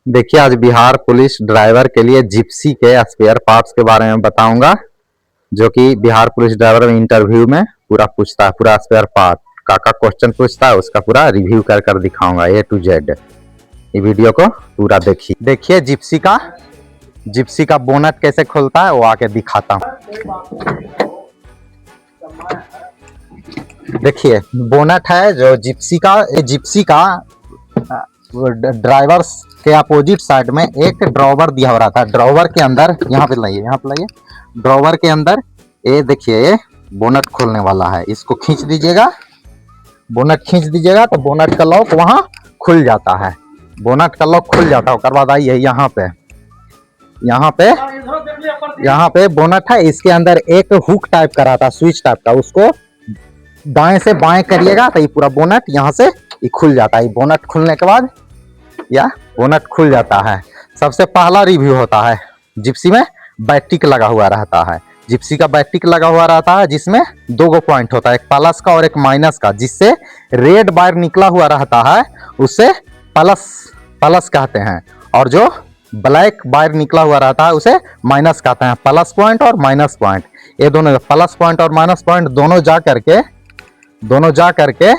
देखिए, आज Bihar police driver के लिए जिप्सी के स्पेयर पार्ट्स के बारे में बताऊंगा, जो कि बिहार पुलिस ड्राइवर में इंटरव्यू में पूरा पूछता है। पूरा स्पेयर पार्ट का क्वेश्चन पूछता है, उसका पूरा रिव्यू कर कर दिखाऊंगा ए टू जेड। ये वीडियो को पूरा देखिए जिप्सी का बोनट कैसे खुलता है वो आके दिखाता हूँ। देखिए, बोनट है जो जिप्सी का ड्राइवर्स के अपोजिट साइड में एक ड्रॉवर दिया हो रहा था। ड्रॉवर के अंदर यहाँ पे लाइए ड्रॉवर के अंदर ये देखिए, ये बोनट खोलने वाला है। इसको खींच दीजिएगा, बोनट खींच दीजिएगा तो बोनट का लॉक वहां खुल जाता है। बोनट का लॉक खुल जाता है। उसके बाद आइए यहाँ पे बोनट है। इसके अंदर एक हुक टाइप का रहा था, स्विच टाइप का। उसको दाएं से बाएं करिएगा तो ये पूरा बोनट यहाँ से ये खुल जाता है। बोनट खुलने के बाद बोनट खुल जाता है। सबसे पहला रिव्यू होता है, जिप्सी में बैटरी लगा हुआ रहता है। जिप्सी का बैटरी लगा हुआ रहता है, जिसमें दो गो पॉइंट होता है, एक प्लस का और एक माइनस का। जिससे रेड वायर निकला हुआ रहता है उसे प्लस कहते हैं, और जो ब्लैक वायर निकला हुआ रहता है उसे माइनस कहते हैं। प्लस पॉइंट और माइनस पॉइंट, ये दोनों प्लस पॉइंट और माइनस पॉइंट दोनों जा करके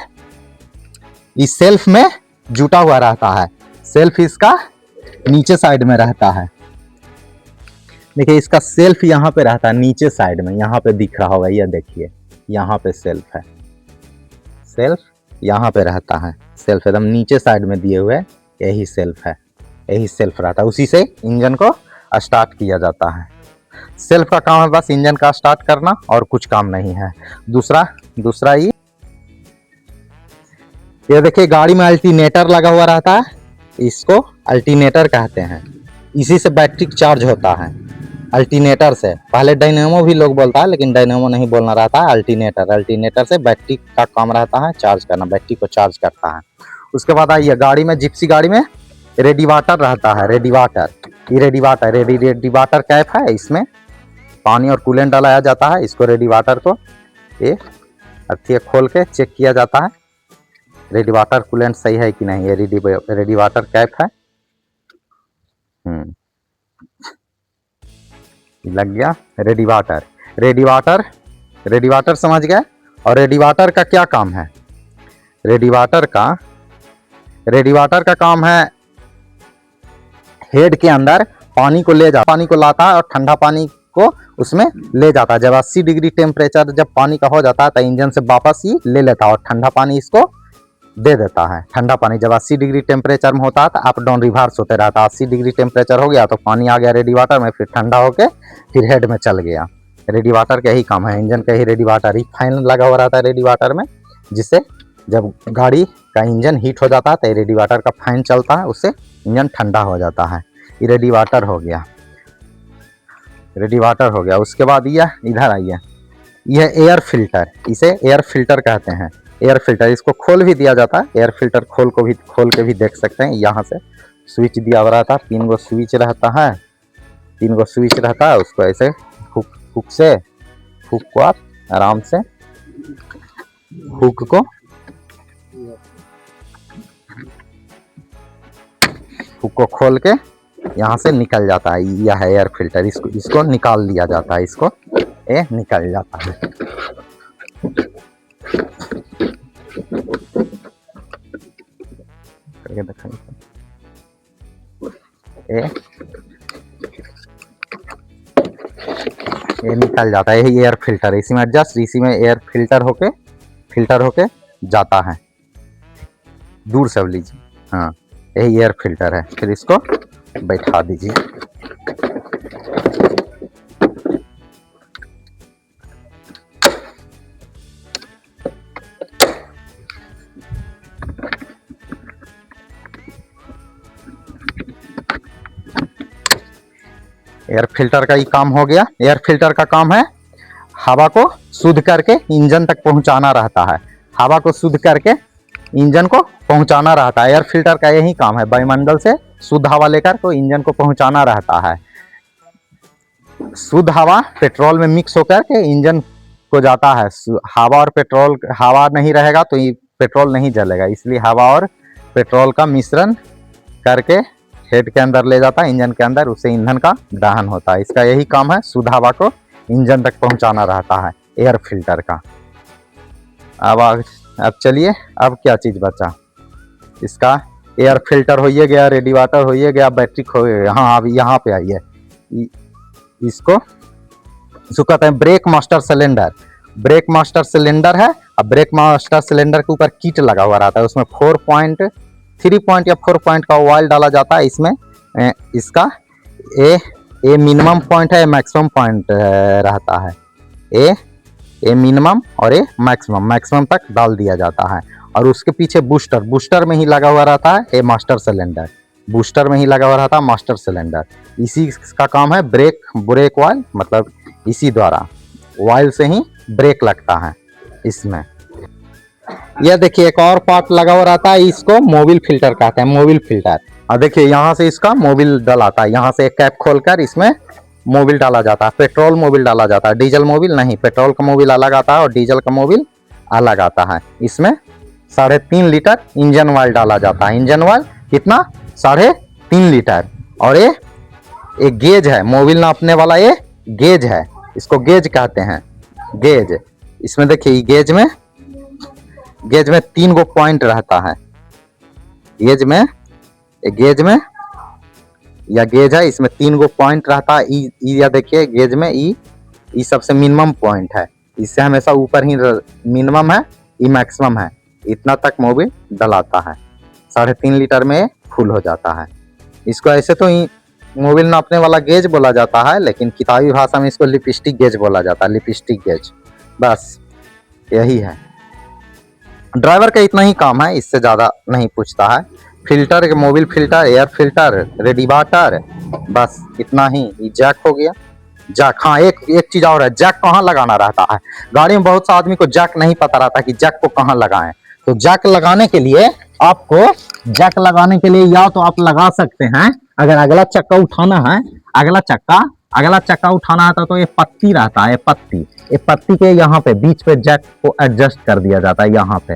इस सेल्फ में जुटा हुआ रहता है। सेल्फ इसका नीचे साइड में रहता है। देखिए, इसका सेल्फ यहाँ पे रहता है नीचे साइड में। यहाँ पे दिख रहा होगा, ये देखिए, यहाँ पे सेल्फ है। सेल्फ यहाँ पे रहता है। सेल्फ एकदम नीचे साइड में दिए हुए यही सेल्फ है। यही सेल्फ रहता है, उसी से इंजन को स्टार्ट किया जाता है। सेल्फ का काम है बस इंजन का स्टार्ट करना, और कुछ काम नहीं है। दूसरा ये देखिए, गाड़ी में अल्टरनेटर लगा हुआ रहता है। इसको अल्टरनेटर कहते हैं। इसी से बैटरी चार्ज होता है, अल्टरनेटर से। पहले डायनेमो भी लोग बोलता है, लेकिन डायनेमो नहीं बोलना रहता है, अल्टरनेटर से बैटरी का काम रहता है चार्ज करना, बैटरी को चार्ज करता है। उसके बाद आइए, गाड़ी में, जिप्सी गाड़ी में रेडिएटर रहता है। रेडिएटर कैप है। इसमें पानी और कूलेंट डाला जाता है। इसको रेडिएटर को ये अच्छी खोल के चेक किया जाता है, रेडिएटर कूलेंट सही है कि नहीं। ये रेडिएटर कैप है। लग गया रेडिएटर समझ गए। और रेडिएटर का क्या काम है? रेडिएटर का काम है हेड के अंदर पानी को लाता है और ठंडा पानी को उसमें ले जाता है। जब 80 डिग्री टेम्परेचर जब पानी का हो जाता है तो इंजन से वापस ही ले लेता है और ठंडा पानी इसको दे देता है। ठंडा पानी जब 80 डिग्री टेम्परेचर में होता है तो अप डाउन रिवर्स होते रहता है। 80 डिग्री टेम्परेचर हो गया तो पानी आ गया रेडिएटर में, फिर ठंडा होके फिर हेड में चल गया। रेडिएटर का यही काम है, इंजन का ही रेडिएटर ही फैन लगा हुआ रहता है रेडिएटर में, जिससे जब गाड़ी का इंजन हीट हो जाता है तो रेडिएटर का फैन चलता है, उससे इंजन ठंडा हो जाता है। ये रेडिएटर हो गया। उसके बाद यह इधर आइए, यह एयर फिल्टर, इसे एयर फिल्टर कहते हैं। एयर फिल्टर इसको खोल भी दिया जाता है। एयर फिल्टर खोल के भी देख सकते हैं। यहाँ से स्विच दिया हुआ रहता है, 3 गो स्विच रहता है। उसको ऐसे हुक को आप आराम से हुक को खोल के यहाँ से निकल जाता है। यह है एयर फिल्टर। इसको निकाल लिया जाता है। इसको ये निकल जाता है। ये निकल जाता है। यही एयर फिल्टर है। इसी में एडजस्ट, इसी में एयर फिल्टर होके जाता है। दूर से लीजिए, हाँ, यही एयर फिल्टर है। फिर इसको बैठा दीजिए। एयर फिल्टर का ही काम हो गया। एयर फिल्टर का काम है हवा को शुद्ध करके इंजन तक पहुंचाना रहता है। हवा को शुद्ध करके इंजन को पहुंचाना रहता है। एयर फिल्टर का यही काम है, वायुमंडल से शुद्ध हवा लेकर को इंजन को पहुंचाना रहता है। शुद्ध हवा पेट्रोल में मिक्स होकर के इंजन को जाता है। हवा नहीं रहेगा तो ये पेट्रोल नहीं जलेगा, इसलिए हवा और पेट्रोल का मिश्रण करके हेड के अंदर ले जाता है, इंजन के अंदर, उससे ईंधन का दहन होता है। इसका यही काम है, शुद्ध हवा को इंजन तक पहुंचाना रहता है, एयर फिल्टर का। अब चलिए, अब क्या चीज़ बचा, इसका एयर फिल्टर हो गया, रेडिएटर हो गया, बैटरी हो गया। हाँ, अब यहाँ पे आइए, इसको कहते हैं brake master cylinder. Brake master cylinder है। अब ब्रेक मास्टर सिलेंडर के ऊपर किट लगा हुआ रहता है, उसमें 3 पॉइंट या 4 पॉइंट का ऑयल डाला जाता है। इसमें इसका ए मिनिमम पॉइंट है, मैक्सिमम पॉइंट रहता है। ए मिनिमम और ए मैक्सिमम तक डाल दिया जाता है। और उसके पीछे बूस्टर में ही लगा हुआ रहता है ए मास्टर सिलेंडर। बूस्टर में ही लगा हुआ रहता है मास्टर सिलेंडर। इसी का काम है ब्रेक ऑयल, मतलब इसी द्वारा ऑयल से ही ब्रेक लगता है इसमें। यह देखिए एक और पार्ट लगा हुआ रहता है, इसको मोबिल फिल्टर कहते हैं, मोबिल फिल्टर। और देखिए यहाँ से इसका मोबिल डलाता है, यहाँ से एक कैप खोलकर इसमें मोबिल डाला जाता है। पेट्रोल मोबिल डाला जाता है, डीजल मोबिल नहीं। पेट्रोल का मोबिल अलग आता है और डीजल का मोबिल अलग आता है। इसमें 3.5 लीटर इंजन ऑयल डाला जाता है। इंजन ऑयल कितना? 3.5 लीटर। और ये एक गेज है, मोबिल नापने वाला ये गेज है, इसको गेज कहते हैं, गेज। इसमें देखिए गेज में 3 गो पॉइंट रहता है। गेज में या गेज है, इसमें 3 गो पॉइंट रहता है। या देखिए गेज में ई सबसे मिनिमम पॉइंट है, इससे हमेशा ऊपर ही मिनिमम है, ई मैक्सिमम है। इतना तक मोबिल डलाता है, 3.5 लीटर में फुल हो जाता है। इसको ऐसे तो मोबिल नापने वाला गेज बोला जाता है, लेकिन किताबी भाषा में इसको लिपस्टिक गेज बोला जाता है, लिपस्टिक गेज। बस यही है, ड्राइवर का इतना ही काम है, इससे ज़्यादा नहीं पूछता है। Filter, mobil filter, air filter, radiator, बस इतना ही। जैक हो गया, जैक। हाँ, एक चीज़ और है, जैक कहाँ लगाना रहता है। गाड़ी में बहुत सा आदमी को जैक नहीं पता रहता कि जैक को कहाँ लगाएं। तो जैक लगाने के लिए आपको, जैक लगाने के लिए या तो आप लगा सकते हैं, अगर अगला चक्का उठाना है, अगला चक्का उठाना है तो ये पत्ती रहता है, ये पत्ती के यहाँ पे बीच पे जैक को एडजस्ट कर दिया जाता है, यहाँ पे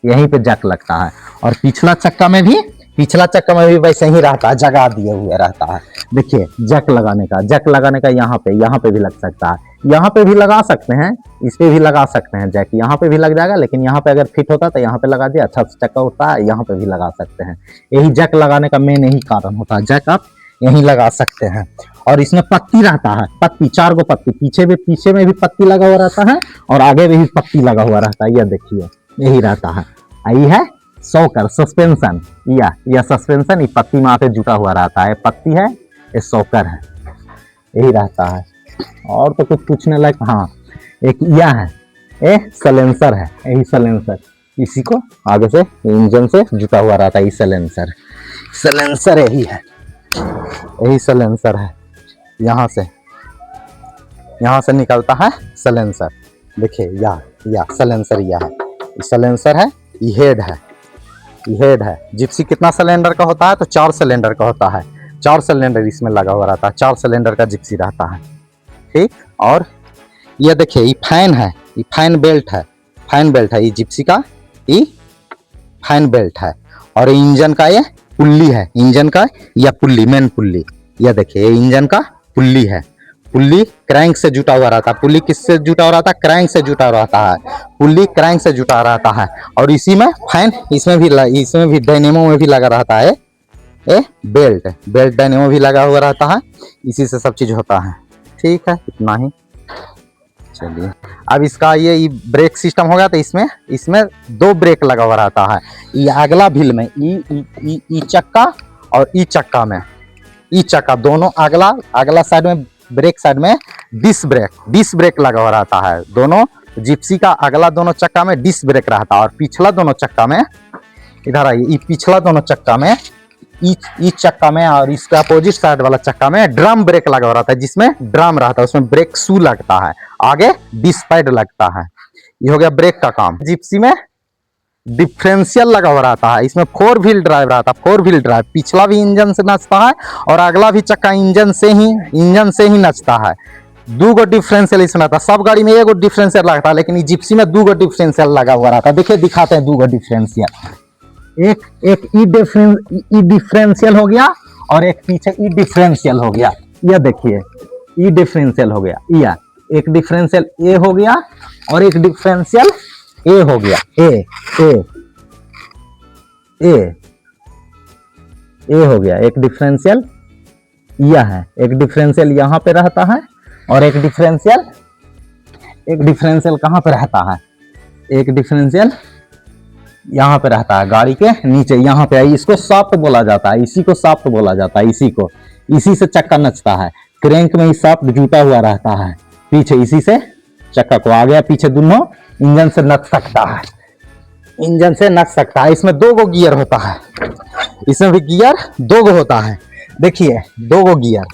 यहीं पे जैक लगता है। और पिछला चक्का में भी वैसे ही रहता है, जगह दिए हुए रहता है। देखिए जैक लगाने का यहाँ पे भी लग सकता है, यहाँ पे भी लगा सकते हैं, इस पे भी लगा सकते हैं जैक, यहाँ पे भी लग जाएगा। लेकिन यहाँ पे अगर फिट होता तो यहाँ पे लगा दिया, अच्छा चक्का उठता है, यहाँ पे भी लगा सकते हैं। यही जैक लगाने का मेन यही कारण होता है, जैक आप यहीं लगा सकते हैं। और इसमें पत्ती रहता है, 4 गो पत्ती, पीछे में भी पत्ती लगा हुआ रहता है और आगे में भी पत्ती लगा हुआ रहता है। यह देखिए यही रहता है। यही है शॉकर, सस्पेंशन। यह सस्पेंशन, ये पत्ती में आके जुटा हुआ रहता है, पत्ती है, ये शॉकर है, यही रहता है। और तो कुछ पूछने लायक, हाँ एक यह है, ये सलेंसर है, यही सलेंसर, इसी को आगे से इंजन से जुटा हुआ रहता है। ये सलेंसर यही सलेंसर है। यहाँ से निकलता है सलेंसर। देखिए या सलेंसर, यह है सलेंसर है, ये हेड है। जिप्सी कितना सिलेंडर का होता है? तो 4 सिलेंडर का होता है। 4 सिलेंडर इसमें लगा हुआ रहता है, 4 सिलेंडर का जिप्सी रहता है, ठीक। और ये देखिए ये फैन है, ये फैन बेल्ट है, ये जिप्सी का ये फैन बेल्ट है। और इंजन का ये पुल्ली है, इंजन का या पुल्ली, मेन पुल्ली। यह देखिए ये इंजन का पुल्ली है, पुल्ली क्रैंक से जुटा हुआ रहता है। पुल्ली किससे जुटा हुआ रहता है? क्रैंक से जुटा रहता है, पुल्ली क्रैंक से जुटा रहता है। और इसी में फैन, इसमें भी डायनेमो में भी लगा रहता है, ये बेल्ट डायनेमो भी लगा हुआ रहता है। इसी से सब चीज होता है, ठीक है, इतना ही। चलिए अब इसका ये ब्रेक सिस्टम होगा, तो इसमें 2 ब्रेक लगा हुआ रहता है। ये अगला व्हील में ई चक्का और ई चक्का दोनों, अगला साइड में ब्रेक साइड में डिस्क ब्रेक लगा हुआ रहता है। दोनों जिप्सी का अगला दोनों चक्का में डिस्क ब्रेक रहता है, और पिछला दोनों चक्का में, इधर आइए, पिछला दोनों चक्का में, इस चक्का में और इसका अपोजिट साइड वाला चक्का में ड्रम ब्रेक लगा हुआ रहता है, जिसमें ड्रम रहता है, उसमें ब्रेक शू लगता है, आगे डिस्क पैड लगता है। ये हो गया ब्रेक का काम। जिप्सी में डिफरेंशियल लगा हुआ रहता है, इसमें 4 व्हील ड्राइव रहता है, 4 व्हील ड्राइव। पिछला भी इंजन से नचता है और अगला भी चक्का इंजन से ही नचता है। 2 गो डिफरेंशियल इसमें था, सब गाड़ी में 1 गो डिफरेंशियल लगता है, लेकिन जिप्सी में 2 गो डिफरेंशियल लगा हुआ रहता है। देखिए दिखाते हैं 2 गो डिफरेंशियल। एक एक ई डिफरेंशियल हो गया और एक पीछे ई डिफरेंशियल हो गया। यह देखिए ई डिफरेंशियल हो गया, यह एक डिफरेंशियल ए हो गया और एक डिफरेंशियल ए हो गया। ए ए ए हो गया, एक डिफरेंशियल यह है, एक डिफरेंशियल यहाँ पे रहता है और एक डिफरेंशियल कहाँ पे रहता है, एक डिफरेंशियल यहाँ पे रहता है गाड़ी के नीचे, यहाँ पे। इसको शाफ्ट बोला जाता है, इसी को शाफ्ट बोला जाता है, इसी से चक्का नचता है। क्रैंक में ही शाफ्ट जुटा हुआ रहता है पीछे, इसी से चक्का को आगे पीछे दोनों इंजन से नच सकता है। इसमें 2 गो गियर होता है, इसमें भी गियर 2 गो होता है। देखिए 2 गो गियर,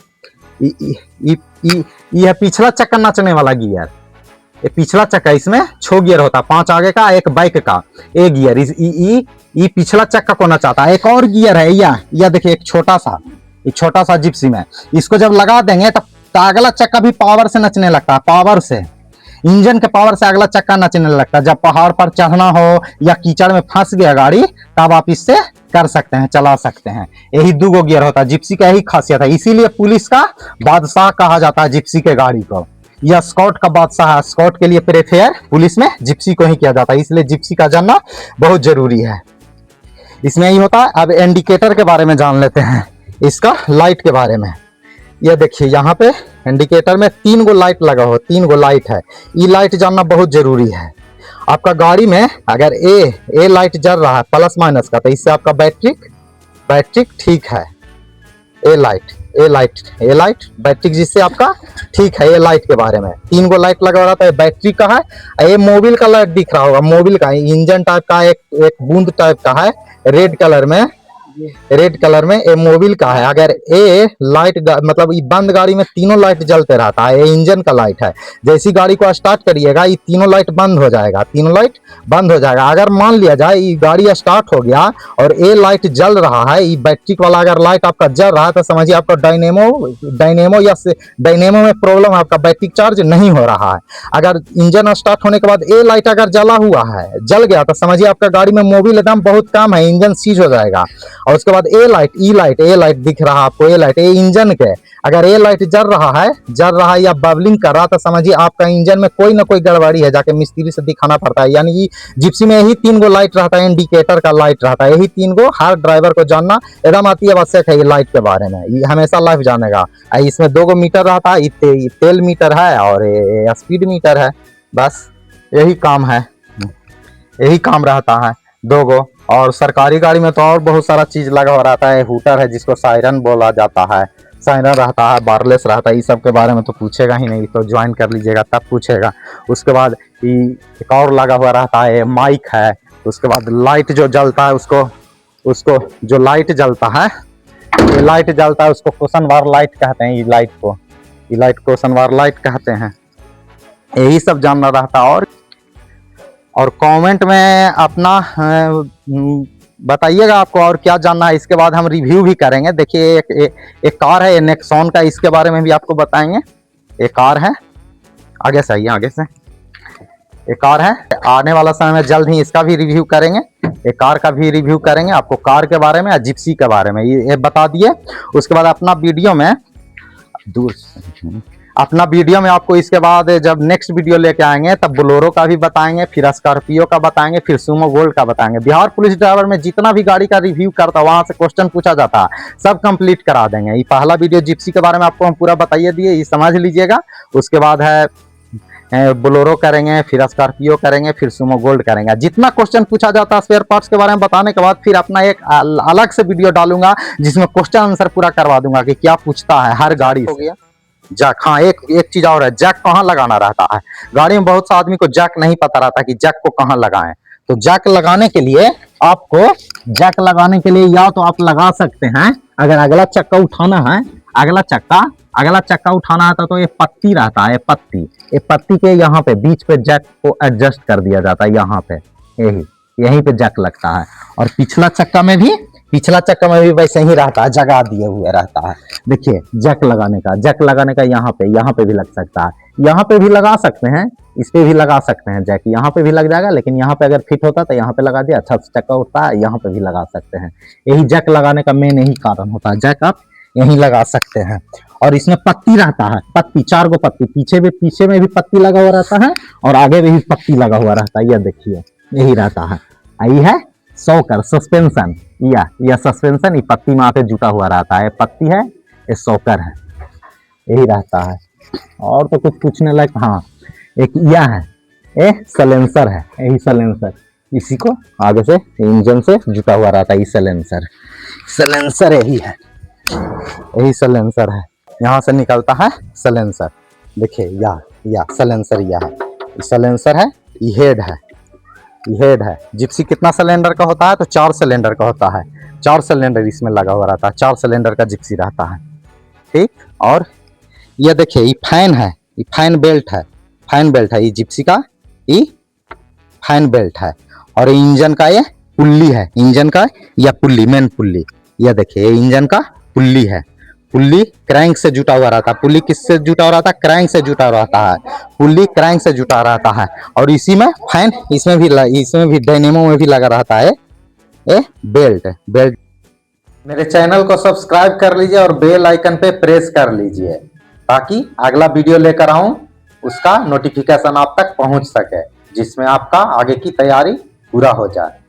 यह पिछला चक्का नचने वाला गियर, ये पिछला चक्का, इसमें 6 गियर होता है, 5 आगे का 1 बैक का, एक गियर ये पिछला चक्का को नचाता है। एक और गियर है यह देखिए, एक छोटा सा जिप्सी में, इसको जब लगा देंगे तब अगला चक्का भी पावर से नचने लगता है, पावर से, इंजन के पावर से अगला चक्का नचने लगता है। जब पहाड़ पर चढ़ना हो या कीचड़ में फंस गया गाड़ी, तब आप इससे कर सकते हैं, चला सकते हैं। यही 2 गो गियर होता है, जिप्सी का यही खासियत है, इसीलिए पुलिस का बादशाह कहा जाता है जिप्सी के गाड़ी को। यह स्कॉट का बादशाह है, स्कॉट के लिए प्रेफर पुलिस में जिप्सी को ही किया जाता है, इसलिए जिप्सी का जानना बहुत जरूरी है। इसमें यही होता है। अब इंडिकेटर के बारे में जान लेते हैं, इसका लाइट के बारे में। यह देखिए यहाँ पे इंडिकेटर में 3 गो लाइट लगा हो, 3 गो लाइट है। ये लाइट जानना बहुत जरूरी है। आपका गाड़ी में अगर ए लाइट जल रहा है प्लस माइनस का, तो इससे आपका बैटरी ठीक है। ए लाइट बैटरी जिससे आपका ठीक है। ए लाइट के बारे में 3 गो लाइट लगा रहा था, ये बैटरी का है। ये मोबिल का लाइट दिख रहा होगा, मोबिल का इंजन टाइप का एक बूंद टाइप का है, रेड कलर में ये मोबिल का है। अगर ए लाइट मतलब ये बंद गाड़ी में तीनों लाइट जलते रहता है, ये इंजन का लाइट है। जैसी गाड़ी को स्टार्ट करिएगा ये तीनों लाइट बंद हो जाएगा, अगर मान लिया जाए ये गाड़ी स्टार्ट हो गया और ए लाइट जल रहा है, ये बैटरी वाला अगर लाइट आपका जल रहा है, तो समझिए आपका डायनेमो में प्रॉब्लम है, आपका बैटरी चार्ज नहीं हो रहा है। अगर इंजन स्टार्ट होने के बाद ए लाइट अगर जल गया, तो समझिए आपका गाड़ी में मोबिल एकदम बहुत कम है, इंजन सीज हो जाएगा। और उसके बाद ए लाइट दिख रहा है आपको, ए लाइट, ये इंजन के, अगर ए लाइट जल रहा है या बबलिंग कर रहा, तो समझिए आपका इंजन में कोई ना कोई गड़बड़ी है, जाके मिस्त्री से दिखाना पड़ता है। यानी जिप्सी में यही 3 गो लाइट रहता है, इंडिकेटर का लाइट रहता है, यही 3 गो हर ड्राइवर को जानना एकदम अति आवश्यक है। ये लाइट के बारे में ये हमेशा लाइफ जानेगा। इसमें 2 गो मीटर रहता है, तेल मीटर है और स्पीड मीटर है, बस यही काम रहता है 2 गो। और सरकारी गाड़ी में तो और बहुत सारा चीज लगा हुआ रहता है, हूटर है जिसको सायरन बोला जाता है, सायरन रहता है, वायरलेस रहता है। इस सब के बारे में तो पूछेगा ही नहीं, तो ज्वाइन कर लीजिएगा तब पूछेगा। उसके बाद एक और लगा हुआ रहता है, माइक है। उसके बाद लाइट जो जलता है, उसको जो लाइट जलता है, उसको क्वेश्चन वार लाइट कहते हैं। ये लाइट क्वेश्चन वार लाइट कहते हैं। यही सब जानना रहता है। और कमेंट में अपना बताइएगा आपको और क्या जानना है। इसके बाद हम रिव्यू भी करेंगे। देखिए एक कार है नेक्सॉन का, इसके बारे में भी आपको बताएंगे। एक कार है, आगे से एक कार है, आने वाला समय में जल्द ही इसका भी रिव्यू करेंगे, एक कार का भी रिव्यू करेंगे। आपको कार के बारे में या जिप्सी के बारे में ये बता दिए। उसके बाद अपना वीडियो में आपको इसके बाद जब नेक्स्ट वीडियो लेके आएंगे तब बोलेरो का भी बताएंगे, फिर स्कॉर्पियो का बताएंगे, फिर सुमो गोल्ड का बताएंगे। बिहार पुलिस ड्राइवर में जितना भी गाड़ी का रिव्यू करता है, वहां से क्वेश्चन पूछा जाता है, सब कंप्लीट करा देंगे। ये पहला वीडियो जिप्सी के बारे में आपको हम पूरा बताइए दिए, ये समझ लीजिएगा। उसके बाद है बोलेरो करेंगे, फिर स्कॉर्पियो करेंगे, फिर सुमो गोल्ड करेंगे। जितना क्वेश्चन पूछा जाता है स्पेयर पार्ट्स के बारे में बताने के बाद फिर अपना एक अलग से वीडियो डालूंगा जिसमें क्वेश्चन आंसर पूरा करवा दूंगा कि क्या पूछता है हर गाड़ी। हो गया जैक। हाँ, एक चीज और है, जैक कहाँ लगाना रहता है। गाड़ी में बहुत सा आदमी को जैक नहीं पता रहता कि जैक को कहाँ लगाएं। तो जैक लगाने के लिए या तो आप लगा सकते हैं, अगर अगला चक्का उठाना है, तो ये पत्ती रहता है, ये पत्ती के यहाँ पे बीच पे जैक को एडजस्ट कर दिया जाता है, यहाँ पे यहीं पे जैक लगता है। और पिछला चक्का में भी वैसे ही रहता है, जगह दिए हुए रहता है। देखिए जैक लगाने का यहाँ पे भी लग सकता है, यहाँ पे भी लगा सकते हैं, इस पे भी लगा सकते हैं जैक, यहाँ पे भी लग जाएगा, लेकिन यहाँ पे अगर फिट होता तो यहाँ पे लगा दिया, अच्छा से चक्का उठता है, यहाँ पे भी लगा सकते हैं। यही जैक लगाने का मेन यही कारण होता है, जैक आप यहीं लगा सकते हैं। और इसमें पत्ती रहता है, पत्ती 4 गो पत्ती, पीछे में भी पत्ती लगा हुआ रहता है और आगे में भी पत्ती लगा हुआ रहता है, यह देखिए यही रहता है। यही है शॉकर सस्पेंशन, यह सस्पेंशन, ये पत्ती में आके जुटा हुआ रहता है, पत्ती है, ये शॉकर है, यही रहता है। और तो कुछ पूछने लायक, हाँ एक यह है, ये सलेंसर है, यही सलेंसर, इसी को आगे से इंजन से जुटा हुआ रहता है, ये सलेंसर यही है, यही सलेंसर है, यहाँ से निकलता है सलेंसर। देखिए या सलेंसर यह है, सलेंसर है, ये हेड है, हेड है। जिप्सी कितना सिलेंडर का होता है, तो 4 सिलेंडर का होता है, 4 सिलेंडर इसमें लगा हुआ रहता है, 4 सिलेंडर का जिप्सी रहता है, ठीक। और ये देखिए ये फैन है, ये फैन बेल्ट है, फैन बेल्ट है, ये जिप्सी का ये फैन बेल्ट है। और ये इंजन का ये पुल्ली है, इंजन का या पुल्ली, मेन पुल्ली, यह देखिए ये इंजन का पुल्ली है, पुल्ली क्रैंक से जुटा हुआ रहता है। पुल्ली किससे जुटा हुआ रहता है, क्रैंक से जुटा रहता है, पुल्ली क्रैंक से जुटा रहता है। और इसी में फैन, इसमें भी डायनेमो में भी लगा रहता है ये बेल्ट। मेरे चैनल को सब्सक्राइब कर लीजिए और बेल आइकन पे प्रेस कर लीजिए, ताकि अगला वीडियो लेकर आऊं उसका नोटिफिकेशन आप तक पहुंच सके, जिसमें आपका आगे की तैयारी पूरा हो जाए।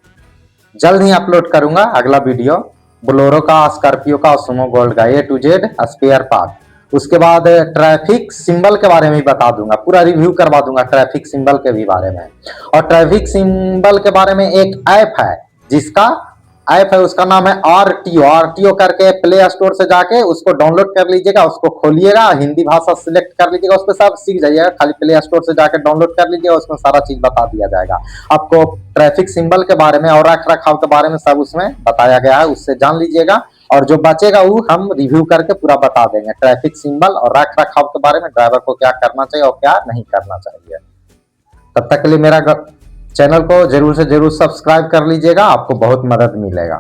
जल्द ही अपलोड करूंगा अगला वीडियो, बोलेरो का, स्कॉर्पियो का, सुमो गोल्ड का A to Z spare part. उसके बाद ट्रैफिक सिंबल के बारे में भी बता दूंगा, पूरा रिव्यू करवा दूंगा ट्रैफिक सिंबल के भी बारे में। और ट्रैफिक सिंबल के बारे में एक ऐप है, जिसका ऐप है उसका नाम है RTO करके, प्ले स्टोर से जाके उसको डाउनलोड कर लीजिएगा, उसको खोलिएगा, हिंदी भाषा सिलेक्ट कर लीजिएगा, उस पर सब सीख जाइएगा। खाली प्ले स्टोर से जाके डाउनलोड कर लीजिएगा, उसमें सारा चीज बता दिया जाएगा आपको, ट्रैफिक सिंबल के बारे में और रख रखाव के बारे में सब उसमें बताया गया है, उससे जान लीजिएगा। और जो बचेगा वो हम रिव्यू करके पूरा बता देंगे, ट्रैफिक सिंबल और रख रखाव के बारे में, ड्राइवर को क्या करना चाहिए और क्या नहीं करना चाहिए। तब तक के लिए मेरा चैनल को जरूर से जरूर सब्सक्राइब कर लीजिएगा, आपको बहुत मदद मिलेगा।